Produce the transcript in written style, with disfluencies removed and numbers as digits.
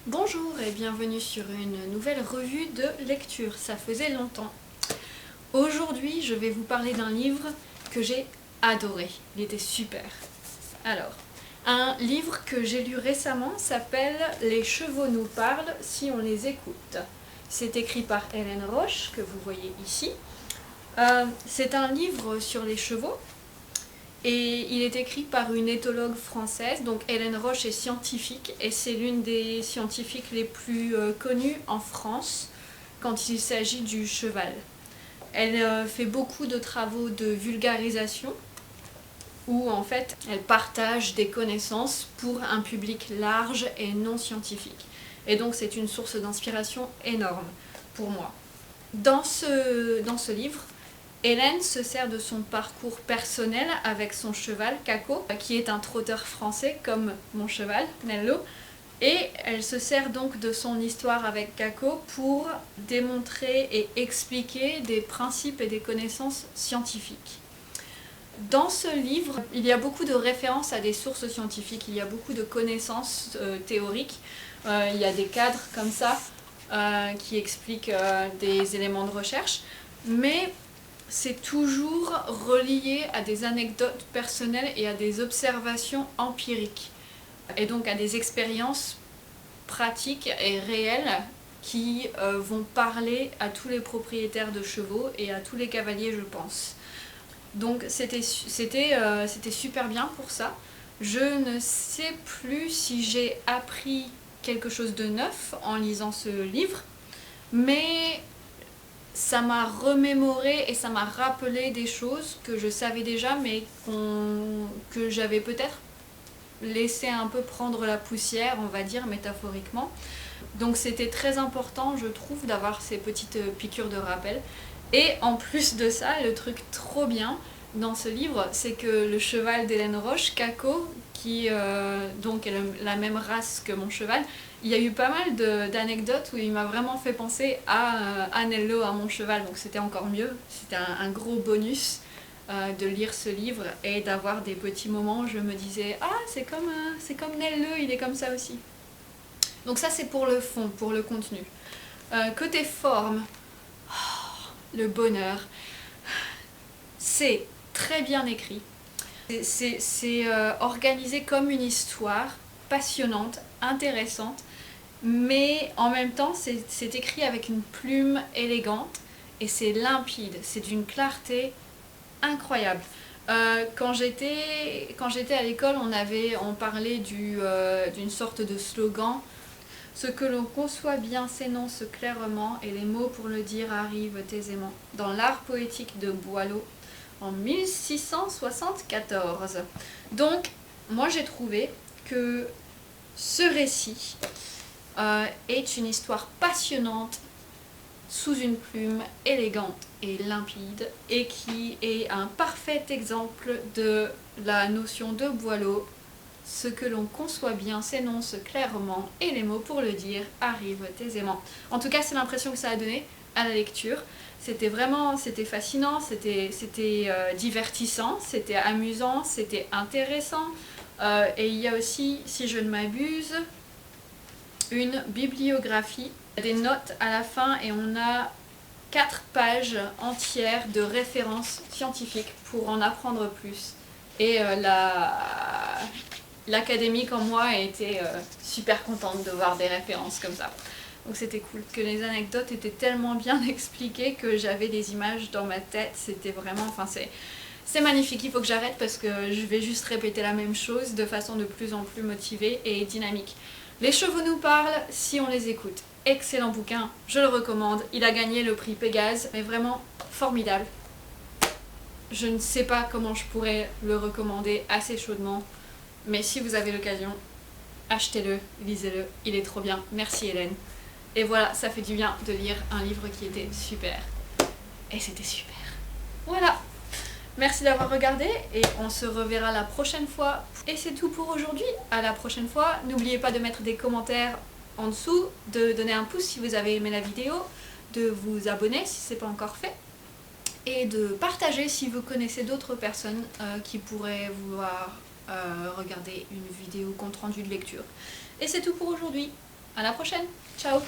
Bonjour et bienvenue sur une nouvelle revue de lecture, ça faisait longtemps. Aujourd'hui je vais vous parler d'un livre que j'ai adoré, il était super. Alors, un livre que j'ai lu récemment s'appelle « Les chevaux nous parlent si on les écoute ». C'est écrit par Hélène Roche, que vous voyez ici. C'est un livre sur les chevaux. Et il est écrit par une éthologue française, donc Hélène Roche est scientifique et c'est l'une des scientifiques les plus connues en France quand il s'agit du cheval. Elle fait beaucoup de travaux de vulgarisation où en fait elle partage des connaissances pour un public large et non scientifique. Et donc c'est une source d'inspiration énorme pour moi. Dans ce livre, Hélène se sert de son parcours personnel avec son cheval, Caco, qui est un trotteur français comme mon cheval, Nello, et elle se sert donc de son histoire avec Caco pour démontrer et expliquer des principes et des connaissances scientifiques. Dans ce livre, il y a beaucoup de références à des sources scientifiques, il y a beaucoup de connaissances théoriques, il y a des cadres comme ça qui expliquent des éléments de recherche, mais c'est toujours relié à des anecdotes personnelles et à des observations empiriques. Et donc à des expériences pratiques et réelles qui vont parler à tous les propriétaires de chevaux et à tous les cavaliers, je pense. Donc c'était super bien pour ça. Je ne sais plus si j'ai appris quelque chose de neuf en lisant ce livre, mais ça m'a remémoré et ça m'a rappelé des choses que je savais déjà mais que j'avais peut-être laissé un peu prendre la poussière, on va dire métaphoriquement. Donc c'était très important, je trouve, d'avoir ces petites piqûres de rappel. Et en plus de ça, le truc trop bien dans ce livre, c'est que le cheval d'Hélène Roche, Caco, qui donc est la même race que mon cheval, il y a eu pas mal d'anecdotes où il m'a vraiment fait penser à Nello, à mon cheval, donc c'était encore mieux. C'était un gros bonus de lire ce livre et d'avoir des petits moments où je me disais « Ah, c'est comme Nello, il est comme ça aussi ». Donc ça c'est pour le fond, pour le contenu. Côté forme, le bonheur, c'est très bien écrit. C'est organisé comme une histoire passionnante, intéressante, mais en même temps c'est écrit avec une plume élégante et c'est limpide, c'est d'une clarté incroyable. Quand j'étais à l'école, on parlait d'une sorte de slogan. Ce que l'on conçoit bien s'énonce clairement et les mots pour le dire arrivent aisément. Dans l'art poétique de Boileau, en 1674. Donc, moi j'ai trouvé que ce récit est une histoire passionnante, sous une plume élégante et limpide, et qui est un parfait exemple de la notion de Boileau. Ce que l'on conçoit bien s'énonce clairement et les mots pour le dire arrivent aisément. En tout cas, c'est l'impression que ça a donné à la lecture. C'était fascinant, c'était divertissant, c'était amusant, c'était intéressant. Et il y a aussi, si je ne m'abuse, une bibliographie, des notes à la fin et on a 4 pages entières de références scientifiques pour en apprendre plus. Et l'académique en moi a été super contente de voir des références comme ça. Donc c'était cool, que les anecdotes étaient tellement bien expliquées que j'avais des images dans ma tête, c'était vraiment, enfin c'est magnifique, il faut que j'arrête parce que je vais juste répéter la même chose de façon de plus en plus motivée et dynamique. Les chevaux nous parlent si on les écoute. Excellent bouquin, je le recommande, il a gagné le prix Pégase, mais vraiment formidable. Je ne sais pas comment je pourrais le recommander assez chaudement, mais si vous avez l'occasion, achetez-le, lisez-le, il est trop bien. Merci Hélène. Et voilà, ça fait du bien de lire un livre qui était super. Et c'était super. Voilà. Merci d'avoir regardé et on se reverra la prochaine fois. Et c'est tout pour aujourd'hui. À la prochaine fois. N'oubliez pas de mettre des commentaires en dessous, de donner un pouce si vous avez aimé la vidéo, de vous abonner si ce n'est pas encore fait, et de partager si vous connaissez d'autres personnes qui pourraient vouloir regarder une vidéo compte rendu de lecture. Et c'est tout pour aujourd'hui. À la prochaine. Ciao.